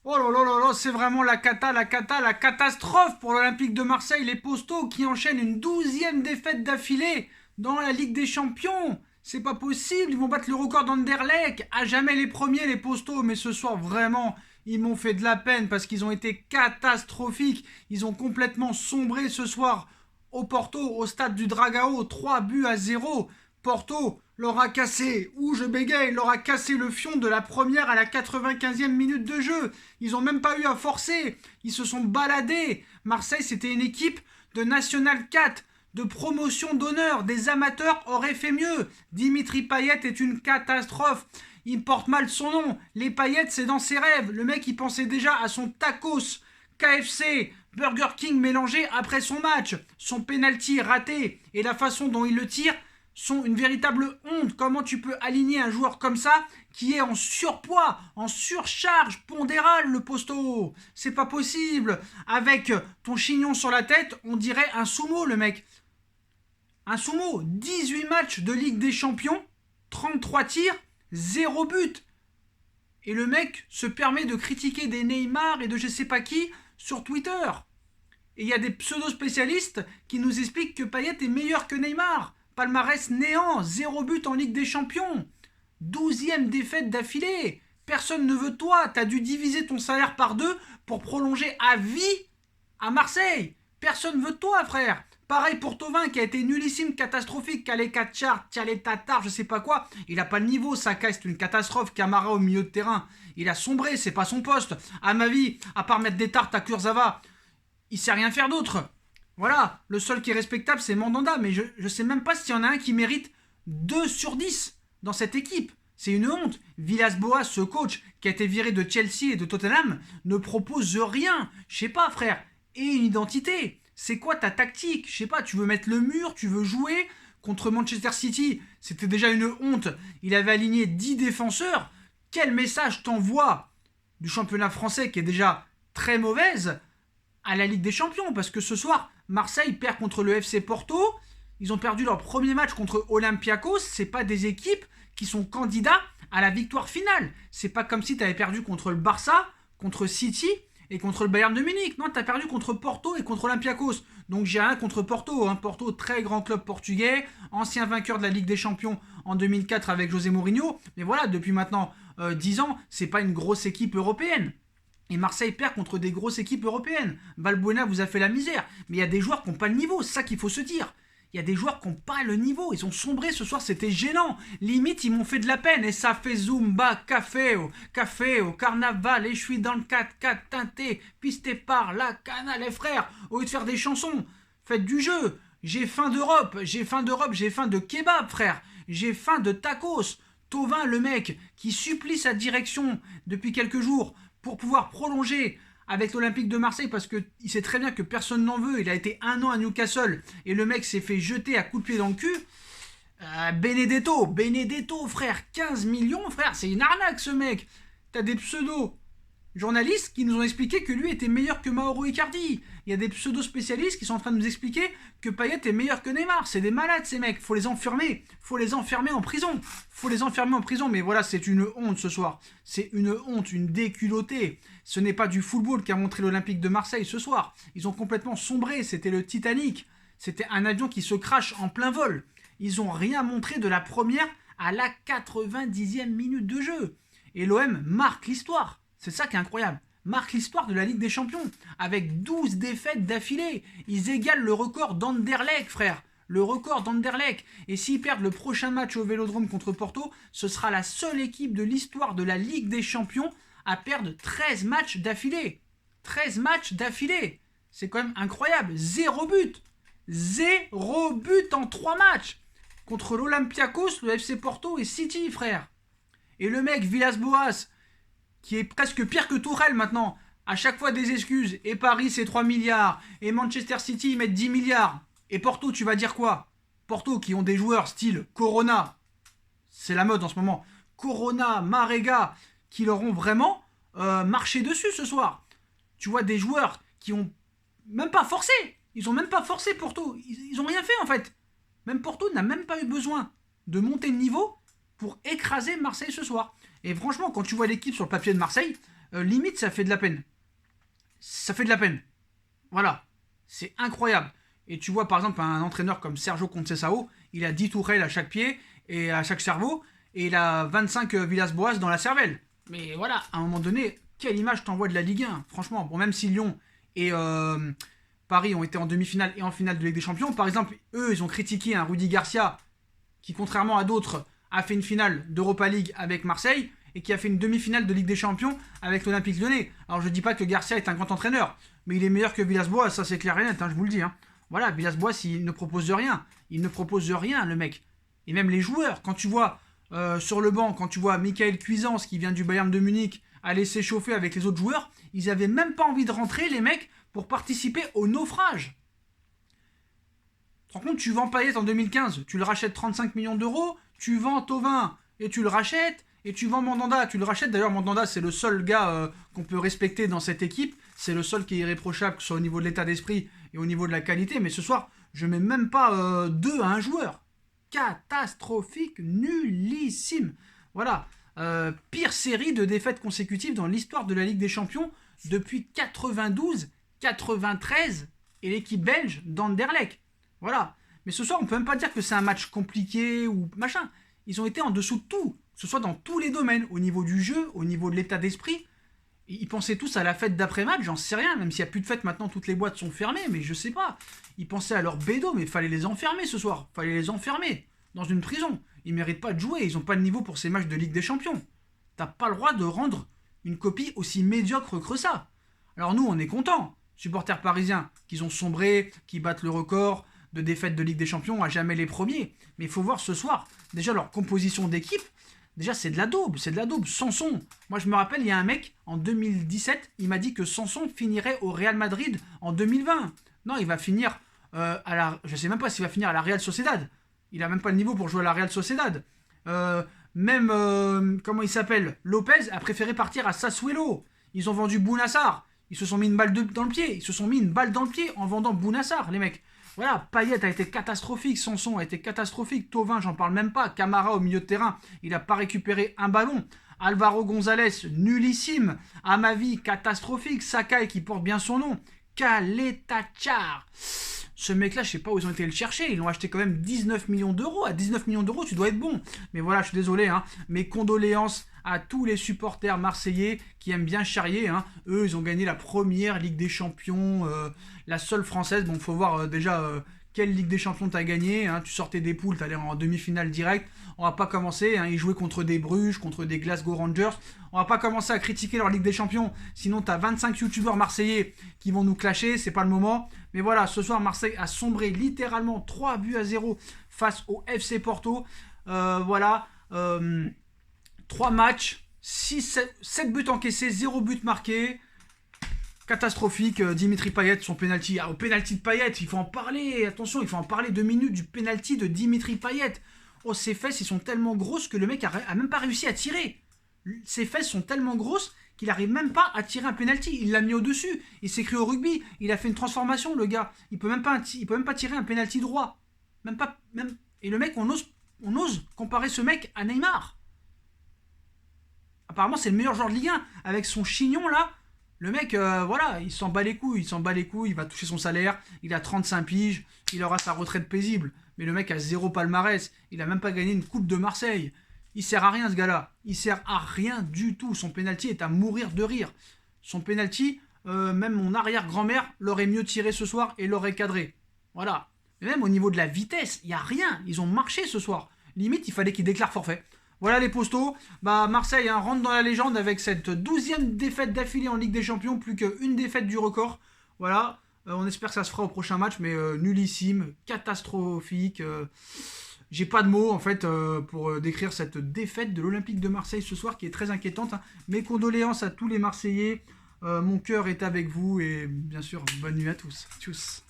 Oh là là là là, c'est vraiment la cata, la cata, la catastrophe pour l'Olympique de Marseille, les Postaux qui enchaînent une 12e défaite d'affilée dans la Ligue des Champions. C'est pas possible, ils vont battre le record d'Anderlecht. À jamais les premiers, les Postaux, mais ce soir, vraiment, ils m'ont fait de la peine parce qu'ils ont été catastrophiques. Ils ont complètement sombré ce soir au Porto, au stade du Dragao, 3 buts à 0. Porto leur a cassé, ou je bégaye, leur a cassé le fion de la première à la 95e minute de jeu. Ils n'ont même pas eu à forcer, ils se sont baladés. Marseille, c'était une équipe de National 4, de promotion d'honneur. Des amateurs auraient fait mieux. Dimitri Payet est une catastrophe. Il porte mal son nom. Les paillettes, c'est dans ses rêves. Le mec, il pensait déjà à son tacos. KFC, Burger King mélangé après son match. Son penalty raté et la façon dont il le tire sont une véritable honte. Comment tu peux aligner un joueur comme ça qui est en surpoids, en surcharge pondérale, le posto? C'est pas possible. Avec ton chignon sur la tête, on dirait un sumo, le mec. Un sumo, 18 matchs de Ligue des Champions, 33 tirs, 0 but. Et le mec se permet de critiquer des Neymar et de je sais pas qui sur Twitter. Et il y a des pseudo-spécialistes qui nous expliquent que Payet est meilleur que Neymar. Palmarès néant, 0 but en Ligue des Champions. 12e défaite d'affilée. Personne ne veut toi. T'as dû diviser ton salaire par deux pour prolonger à vie à Marseille. Personne veut toi, frère. Pareil pour Tovin qui a été nullissime, catastrophique. Calais Katchar, Tchalé Tatar, je sais pas quoi. Il a pas le niveau, Saka, c'est une catastrophe. Camara au milieu de terrain. Il a sombré, c'est pas son poste. À ma vie, à part mettre des tartes à Kurzawa, il sait rien faire d'autre. Voilà, le seul qui est respectable, c'est Mandanda, mais je sais même pas s'il y en a un qui mérite 2 sur 10 dans cette équipe. C'est une honte. Villas-Boas, ce coach qui a été viré de Chelsea et de Tottenham, ne propose rien. Je sais pas, frère. Et une identité. C'est quoi ta tactique? Je sais pas, tu veux mettre le mur, tu veux jouer contre Manchester City. C'était déjà une honte. Il avait aligné 10 défenseurs. Quel message t'envoie du championnat français qui est déjà très mauvaise à la Ligue des Champions? Parce que ce soir, Marseille perd contre le FC Porto. Ils ont perdu leur premier match contre Olympiakos. C'est pas des équipes qui sont candidats à la victoire finale. C'est pas comme si tu avais perdu contre le Barça, contre City et contre le Bayern de Munich. Non, tu as perdu contre Porto et contre Olympiakos. Donc j'ai rien contre Porto. Hein. Porto, très grand club portugais, ancien vainqueur de la Ligue des Champions en 2004 avec José Mourinho. Mais voilà, depuis maintenant 10 ans, c'est pas une grosse équipe européenne. Et Marseille perd contre des grosses équipes européennes. Balbuena vous a fait la misère. Mais il y a des joueurs qui n'ont pas le niveau, c'est ça qu'il faut se dire. Il y a des joueurs qui n'ont pas le niveau. Ils ont sombré ce soir, c'était gênant. Limite, ils m'ont fait de la peine. Et ça fait Zumba, café, au carnaval. Et je suis dans le 4x4 teinté, pisté par la cana, les frères. Au lieu de faire des chansons, faites du jeu. J'ai faim d'Europe, j'ai faim d'Europe, j'ai faim de kebab, frère. J'ai faim de tacos. Tovin, le mec, qui supplie sa direction depuis quelques jours pour pouvoir prolonger avec l'Olympique de Marseille parce qu'il sait très bien que personne n'en veut. Il a été 1 an à Newcastle et le mec s'est fait jeter à coups de pied dans le cul. Benedetto, frère, 15 millions, frère, c'est une arnaque ce mec. T'as des pseudos journalistes qui nous ont expliqué que lui était meilleur que Mauro Icardi. Il y a des pseudo-spécialistes qui sont en train de nous expliquer que Payet est meilleur que Neymar. C'est des malades ces mecs. Faut les enfermer. Faut les enfermer en prison. Faut les enfermer en prison. Mais voilà, c'est une honte ce soir. C'est une honte, une déculottée. Ce n'est pas du football qu'a montré l'Olympique de Marseille ce soir. Ils ont complètement sombré. C'était le Titanic. C'était un avion qui se crache en plein vol. Ils ont rien montré de la première à la 90e minute de jeu. Et l'OM marque l'histoire. C'est ça qui est incroyable. Marque l'histoire de la Ligue des Champions. Avec 12 défaites d'affilée. Ils égalent le record d'Anderlecht, frère. Le record d'Anderlecht. Et s'ils perdent le prochain match au Vélodrome contre Porto, ce sera la seule équipe de l'histoire de la Ligue des Champions à perdre 13 matchs d'affilée. 13 matchs d'affilée. C'est quand même incroyable. 0 but. 0 but en 3 matchs. Contre l'Olympiakos, le FC Porto et City, frère. Et le mec, Villas-Boas, qui est presque pire que Tourelle maintenant. À chaque fois des excuses. Et Paris, c'est 3 milliards. Et Manchester City, ils mettent 10 milliards. Et Porto, tu vas dire quoi? Porto, qui ont des joueurs style Corona. C'est la mode en ce moment. Corona, Marega, qui leur ont vraiment marché dessus ce soir. Tu vois des joueurs qui ont même pas forcé. Ils ont même pas forcé Porto. Ils ont rien fait en fait. Même Porto n'a même pas eu besoin de monter de niveau pour écraser Marseille ce soir. Et franchement, quand tu vois l'équipe sur le papier de Marseille, limite, ça fait de la peine. Ça fait de la peine. Voilà. C'est incroyable. Et tu vois, par exemple, un entraîneur comme Sergio Conceição, il a 10 tourelles à chaque pied et à chaque cerveau, et il a 25 Villas-Boas dans la cervelle. Mais voilà, à un moment donné, quelle image t'envoie de la Ligue 1? Franchement, bon, même si Lyon et Paris ont été en demi-finale et en finale de Ligue des Champions, par exemple, eux, ils ont critiqué un Rudy Garcia qui, contrairement à d'autres, a fait une finale d'Europa League avec Marseille et qui a fait une demi-finale de Ligue des Champions avec l'Olympique Lyonnais. Alors je dis pas que Garcia est un grand entraîneur, mais il est meilleur que Villas-Boas, ça c'est clair et net, hein, je vous le dis. Hein. Voilà, Villas-Boas, il ne propose rien. Il ne propose rien, le mec. Et même les joueurs, quand tu vois sur le banc, quand tu vois Michael Cuisance qui vient du Bayern de Munich aller s'échauffer avec les autres joueurs, ils avaient même pas envie de rentrer, les mecs, pour participer au naufrage. Par contre, tu vends Payet en 2015, tu le rachètes 35 millions d'euros, tu vends Thauvin et tu le rachètes, et tu vends Mandanda, tu le rachètes. D'ailleurs, Mandanda, c'est le seul gars qu'on peut respecter dans cette équipe. C'est le seul qui est irréprochable, que ce soit au niveau de l'état d'esprit et au niveau de la qualité. Mais ce soir, je mets même pas 2 à un joueur. Catastrophique, nullissime. Voilà. Pire série de défaites consécutives dans l'histoire de la Ligue des Champions depuis 92, 93 et l'équipe belge d'Anderlecht. Voilà. Mais ce soir, on peut même pas dire que c'est un match compliqué ou machin. Ils ont été en dessous de tout, que ce soit dans tous les domaines, au niveau du jeu, au niveau de l'état d'esprit. Ils pensaient tous à la fête d'après-match, j'en sais rien, même s'il n'y a plus de fête maintenant, toutes les boîtes sont fermées, mais je sais pas. Ils pensaient à leur bédo, mais il fallait les enfermer ce soir. Fallait les enfermer dans une prison. Ils méritent pas de jouer, ils ont pas le niveau pour ces matchs de Ligue des Champions. T'as pas le droit de rendre une copie aussi médiocre que ça. Alors nous, on est contents, supporters parisiens, qu'ils ont sombré, qu'ils battent le record de défaites de Ligue des Champions, à jamais les premiers. Mais il faut voir ce soir, déjà leur composition d'équipe, déjà c'est de la daube, c'est de la daube. Sanson, moi je me rappelle, il y a un mec, en 2017, il m'a dit que Sanson finirait au Real Madrid en 2020. Non, il va finir je sais même pas s'il va finir à la Real Sociedad. Il a même pas le niveau pour jouer à la Real Sociedad. Comment il s'appelle, Lopez a préféré partir à Sassuolo. Ils ont vendu Bounassar. Ils se sont mis une balle dans le pied. Ils se sont mis une balle dans le pied en vendant Bounassar, les mecs. Voilà, Payet a été catastrophique, Sanson a été catastrophique, Thauvin, j'en parle même pas, Camara au milieu de terrain, il n'a pas récupéré un ballon, Alvaro González, nullissime, Amavi, catastrophique, Sakai qui porte bien son nom, Kaletachar. Ce mec-là, je sais pas où ils ont été le chercher, ils l'ont acheté quand même 19 millions d'euros. À 19 millions d'euros, tu dois être bon. Mais voilà, je suis désolé, hein. Mes condoléances à tous les supporters marseillais qui aiment bien charrier. Hein. Eux, ils ont gagné la première Ligue des Champions, la seule française. Bon, faut voir déjà quelle Ligue des Champions t'as gagné. Hein. Tu sortais des poules, t'allais en demi-finale direct. On va pas commencer. Hein. Ils jouaient contre des Bruges, contre des Glasgow Rangers. On va pas commencer à critiquer leur Ligue des Champions. Sinon, t'as 25 youtubeurs marseillais qui vont nous clasher. C'est pas le moment. Mais voilà, ce soir, Marseille a sombré littéralement 3-0 face au FC Porto. Voilà. 3 matchs, 7 buts encaissés, 0 but marqué. Catastrophique. Dimitri Payet, son penalty. Ah, au penalty de Payet, il faut en parler. Attention, il faut en parler 2 minutes du penalty de Dimitri Payet. Oh, ses fesses, ils sont tellement grosses que le mec a même pas réussi à tirer. Ses fesses sont tellement grosses qu'il n'arrive même pas à tirer un penalty. Il l'a mis au-dessus. Il s'est cru au rugby. Il a fait une transformation, le gars. Il peut même pas tirer un penalty droit. Et le mec, on ose comparer ce mec à Neymar. Apparemment, c'est le meilleur joueur de Ligue 1. Avec son chignon, là, le mec, voilà, il s'en bat les couilles. Il va toucher son salaire. Il a 35 piges. Il aura sa retraite paisible. Mais le mec a 0 palmarès. Il a même pas gagné une coupe de Marseille. Il sert à rien, ce gars-là. Il sert à rien du tout. Son penalty est à mourir de rire. Son penalty, même mon arrière-grand-mère l'aurait mieux tiré ce soir et l'aurait cadré. Voilà. Et même au niveau de la vitesse, il n'y a rien. Ils ont marché ce soir. Limite, il fallait qu'ils déclarent forfait. Voilà les postos. Marseille rentre dans la légende avec cette 12e défaite d'affilée en Ligue des Champions. Plus qu'une défaite du record. Voilà. On espère que ça se fera au prochain match. Mais nullissime, catastrophique. J'ai pas de mots en fait pour décrire cette défaite de l'Olympique de Marseille ce soir qui est très inquiétante. Hein. Mes condoléances à tous les Marseillais. Mon cœur est avec vous et bien sûr, bonne nuit à tous. Tchuss.